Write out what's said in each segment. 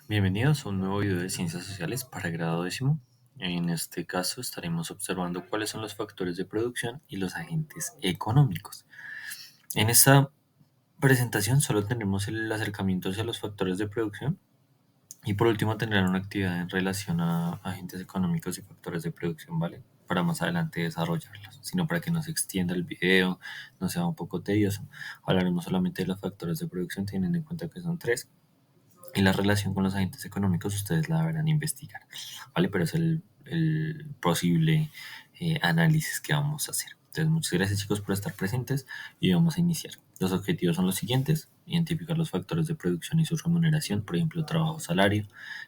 Bienvenidos a un nuevo video de Ciencias Sociales para grado décimo. En este caso estaremos observando cuáles son los factores de producción y los agentes económicos. En esta presentación solo tendremos el acercamiento hacia los factores de producción y por último tendrán una actividad en relación a agentes económicos y factores de producción, ¿vale? Para más adelante desarrollarlos, sino para que no se extienda el video, no sea un poco tedioso. Hablaremos solamente de los factores de producción teniendo en cuenta que son tres. Y la relación con los agentes económicos ustedes la deberán investigar, ¿vale? Pero es el posible análisis que vamos a hacer. Entonces, muchas gracias chicos por estar presentes y vamos a iniciar. Los objetivos son los siguientes: identificar los factores de producción y su remuneración, por ejemplo, trabajo, salario,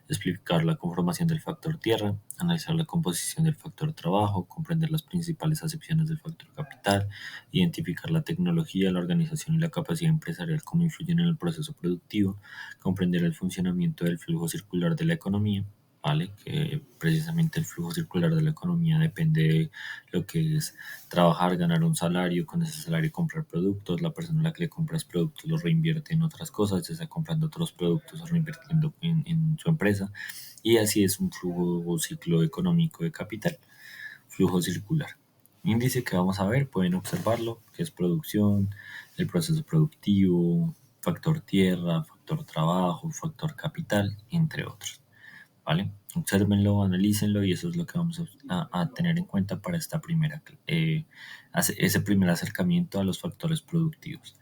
explicar la conformación del factor tierra, analizar la composición del factor trabajo, comprender las principales acepciones del factor capital, identificar la tecnología, la organización y la capacidad empresarial, cómo influyen en el proceso productivo, comprender el funcionamiento del flujo circular de la economía, ¿vale? Que precisamente el flujo circular de la economía depende de lo que es trabajar, ganar un salario, con ese salario comprar productos, la persona a la que le compras productos los reinvierte en otras cosas, ya sea comprando otros productos o reinvirtiendo en su empresa, y así es un flujo o ciclo económico de capital, flujo circular. Índice que vamos a ver, pueden observarlo, que es producción, el proceso productivo, factor tierra, factor trabajo, factor capital, entre otros, ¿vale? Obsérvenlo, analícenlo y eso es lo que vamos a tener en cuenta para ese primer acercamiento a los factores productivos.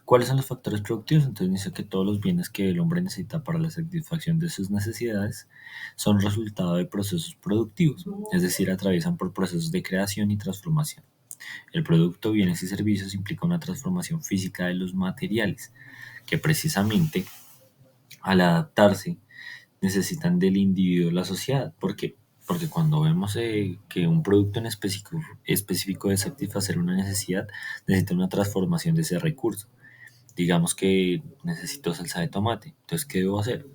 ¿Cuáles son los factores productivos? Entonces dice que todos los bienes que el hombre necesita para la satisfacción de sus necesidades son resultado de procesos productivos, es decir, atraviesan por procesos de creación y transformación. El producto, bienes y servicios implica una transformación física de los materiales, que precisamente al adaptarse necesitan del individuo y la sociedad. ¿Por qué? Porque cuando vemos que un producto en específico de satisfacer una necesidad, necesita una transformación de ese recurso. Digamos que necesito salsa de tomate. Entonces, ¿qué debo hacer?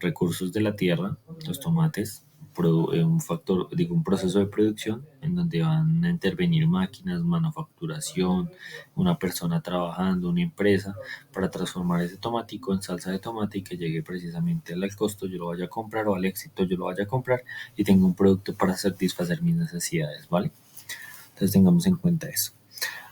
Recursos de la tierra, los tomates, un proceso de producción en donde van a intervenir máquinas, manufacturación, una persona trabajando, una empresa, para transformar ese tomatico en salsa de tomate y que llegue precisamente al costo, yo lo vaya a comprar, o al éxito, yo lo vaya a comprar y tenga un producto para satisfacer mis necesidades, ¿vale? Entonces tengamos en cuenta eso.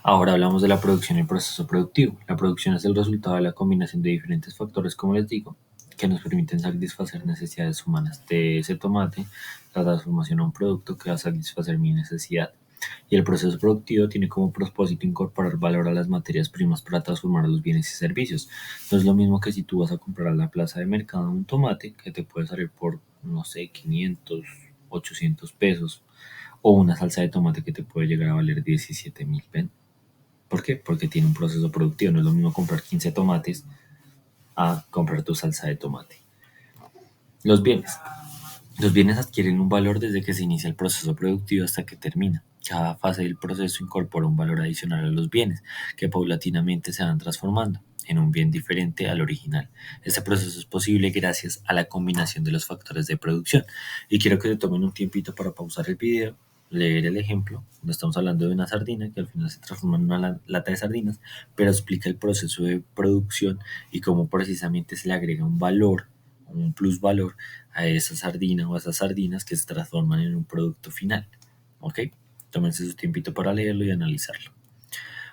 Ahora hablamos de la producción y el proceso productivo. La producción es el resultado de la combinación de diferentes factores, como les digo, que nos permiten satisfacer necesidades humanas. De ese tomate, la transformación a un producto que va a satisfacer mi necesidad. Y el proceso productivo tiene como propósito incorporar valor a las materias primas para transformar los bienes y servicios. No es lo mismo que si tú vas a comprar a la plaza de mercado un tomate que te puede salir por, no sé, 500, 800 pesos, o una salsa de tomate que te puede llegar a valer 17.000. ¿Por qué? Porque tiene un proceso productivo. No es lo mismo comprar 15 tomates a comprar tu salsa de tomate. Los bienes. Los bienes adquieren un valor desde que se inicia el proceso productivo hasta que termina. Cada fase del proceso incorpora un valor adicional a los bienes, que paulatinamente se van transformando en un bien diferente al original. Este proceso es posible gracias a la combinación de los factores de producción. Y quiero que se tomen un tiempito para pausar el video, leer el ejemplo, donde estamos hablando de una sardina que al final se transforma en una lata de sardinas, pero explica el proceso de producción y cómo precisamente se le agrega un valor, un plusvalor a esa sardina o a esas sardinas que se transforman en un producto final. ¿Ok? Tómense su tiempito para leerlo y analizarlo.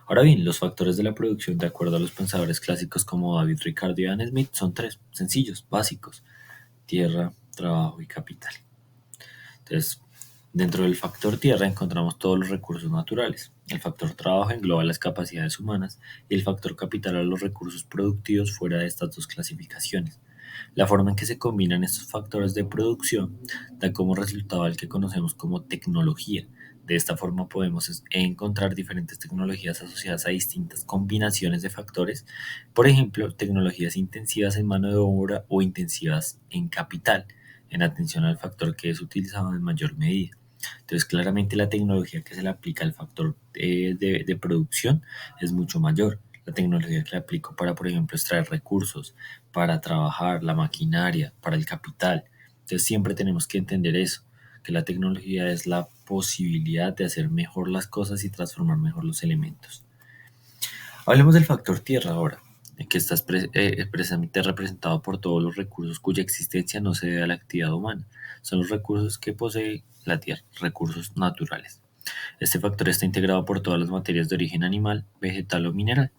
Ahora bien, los factores de la producción, de acuerdo a los pensadores clásicos como David Ricardo y Adam Smith, son tres, sencillos, básicos: tierra, trabajo y capital. Entonces, dentro del factor tierra encontramos todos los recursos naturales. El factor trabajo engloba las capacidades humanas y el factor capital a los recursos productivos fuera de estas dos clasificaciones. La forma en que se combinan estos factores de producción da como resultado al que conocemos como tecnología. De esta forma podemos encontrar diferentes tecnologías asociadas a distintas combinaciones de factores, por ejemplo, tecnologías intensivas en mano de obra o intensivas en capital, en atención al factor que es utilizado en mayor medida. Entonces, claramente la tecnología que se le aplica al factor de producción es mucho mayor. La tecnología que le aplico para, por ejemplo, extraer recursos, para trabajar, la maquinaria, para el capital. Entonces, siempre tenemos que entender eso, que la tecnología es la posibilidad de hacer mejor las cosas y transformar mejor los elementos. Hablemos del factor tierra ahora. que está precisamente representado por todos los recursos cuya existencia no se debe a la actividad humana. Son los recursos que posee la Tierra, recursos naturales. Este factor está integrado por todas las materias de origen animal, vegetal o mineral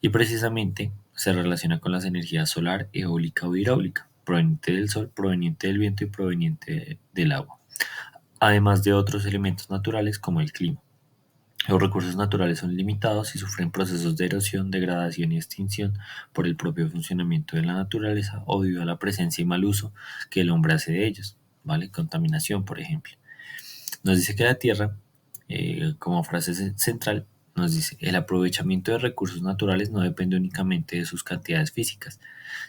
y precisamente se relaciona con las energías solar, eólica o hidráulica, proveniente del sol, proveniente del viento y proveniente del agua, además de otros elementos naturales como el clima. Los recursos naturales son limitados y sufren procesos de erosión, degradación y extinción por el propio funcionamiento de la naturaleza o debido a la presencia y mal uso que el hombre hace de ellos, ¿vale? Contaminación, por ejemplo. Nos dice que la Tierra, como frase central, nos dice, el aprovechamiento de recursos naturales no depende únicamente de sus cantidades físicas,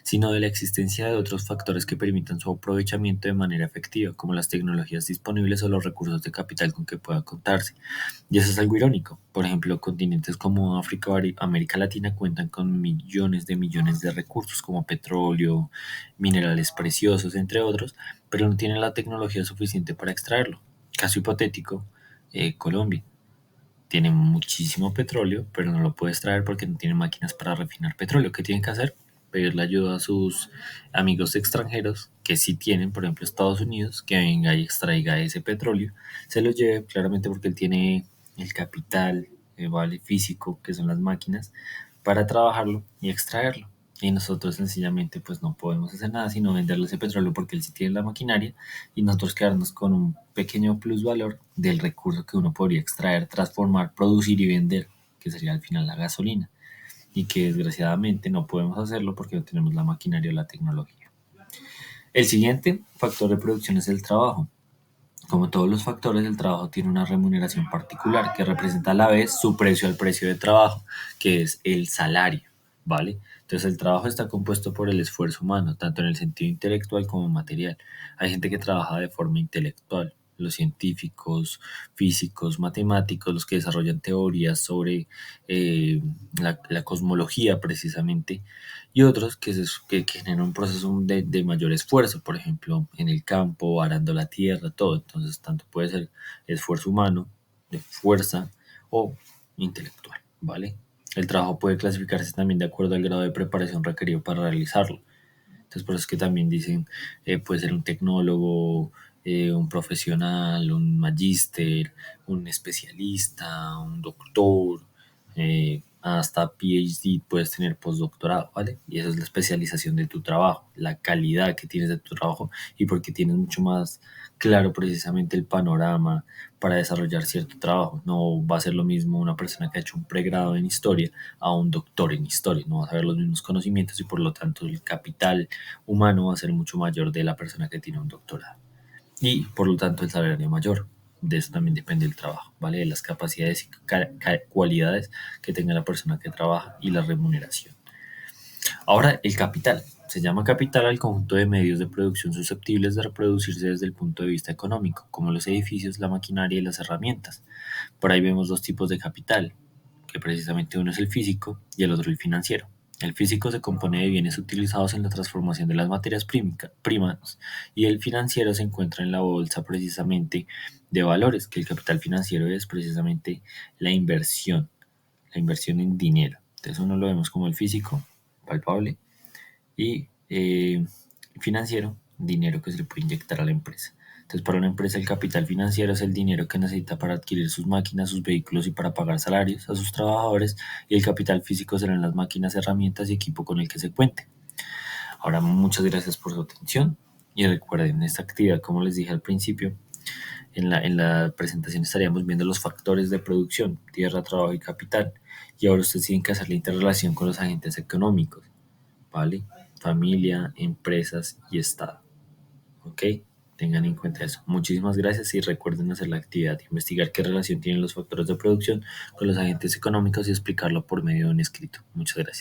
sino de la existencia de otros factores que permitan su aprovechamiento de manera efectiva, como las tecnologías disponibles o los recursos de capital con que pueda contarse. Y eso es algo irónico. Por ejemplo, continentes como África o América Latina cuentan con millones de recursos como petróleo, minerales preciosos, entre otros, pero no tienen la tecnología suficiente para extraerlo. Caso hipotético, Colombia tiene muchísimo petróleo, pero no lo puede extraer porque no tiene máquinas para refinar petróleo. ¿Qué tienen que hacer? Pedirle ayuda a sus amigos extranjeros que sí tienen, por ejemplo Estados Unidos, que venga y extraiga ese petróleo, se lo lleve claramente porque él tiene el capital, vale, físico, que son las máquinas, para trabajarlo y extraerlo. Y nosotros sencillamente pues no podemos hacer nada sino venderle ese petróleo porque él sí tiene la maquinaria y nosotros quedarnos con un pequeño plusvalor del recurso que uno podría extraer, transformar, producir y vender, que sería al final la gasolina. Y que desgraciadamente no podemos hacerlo porque no tenemos la maquinaria o la tecnología. El siguiente factor de producción es el trabajo. Como todos los factores, el trabajo tiene una remuneración particular que representa a la vez su precio al precio de trabajo, que es el salario, ¿vale? Entonces el trabajo está compuesto por el esfuerzo humano, tanto en el sentido intelectual como material. Hay gente que trabaja de forma intelectual, los científicos, físicos, matemáticos, los que desarrollan teorías sobre la cosmología precisamente, y otros que generan un proceso de mayor esfuerzo, por ejemplo, en el campo, arando la tierra, todo. Entonces, tanto puede ser esfuerzo humano, de fuerza o intelectual, ¿vale? El trabajo puede clasificarse también de acuerdo al grado de preparación requerido para realizarlo. Entonces, por eso es que también dicen, puede ser un tecnólogo, un profesional, un magíster, un especialista, un doctor, hasta PhD puedes tener postdoctorado, ¿vale? Y esa es la especialización de tu trabajo, la calidad que tienes de tu trabajo y porque tienes mucho más claro precisamente el panorama para desarrollar cierto trabajo. No va a ser lo mismo una persona que ha hecho un pregrado en historia a un doctor en historia, no va a saber los mismos conocimientos y por lo tanto el capital humano va a ser mucho mayor de la persona que tiene un doctorado y por lo tanto el salario mayor. De eso también depende el trabajo, ¿vale? De las capacidades y cualidades que tenga la persona que trabaja y la remuneración. Ahora, el capital. Se llama capital al conjunto de medios de producción susceptibles de reproducirse desde el punto de vista económico, como los edificios, la maquinaria y las herramientas. Por ahí vemos dos tipos de capital, que precisamente uno es el físico y el otro el financiero. El físico se compone de bienes utilizados en la transformación de las materias primas y el financiero se encuentra en la bolsa precisamente de valores, que el capital financiero es precisamente la inversión en dinero. Entonces uno lo vemos como el físico, palpable, y financiero, dinero que se le puede inyectar a la empresa. Entonces, para una empresa el capital financiero es el dinero que necesita para adquirir sus máquinas, sus vehículos y para pagar salarios a sus trabajadores, y el capital físico serán las máquinas, herramientas y equipo con el que se cuente. Ahora, muchas gracias por su atención y recuerden esta actividad, como les dije al principio, en la presentación estaríamos viendo los factores de producción, tierra, trabajo y capital, y ahora ustedes tienen que hacer la interrelación con los agentes económicos, ¿vale? Familia, empresas y Estado. ¿Ok? Tengan en cuenta eso. Muchísimas gracias y recuerden hacer la actividad, investigar qué relación tienen los factores de producción con los agentes económicos y explicarlo por medio de un escrito. Muchas gracias.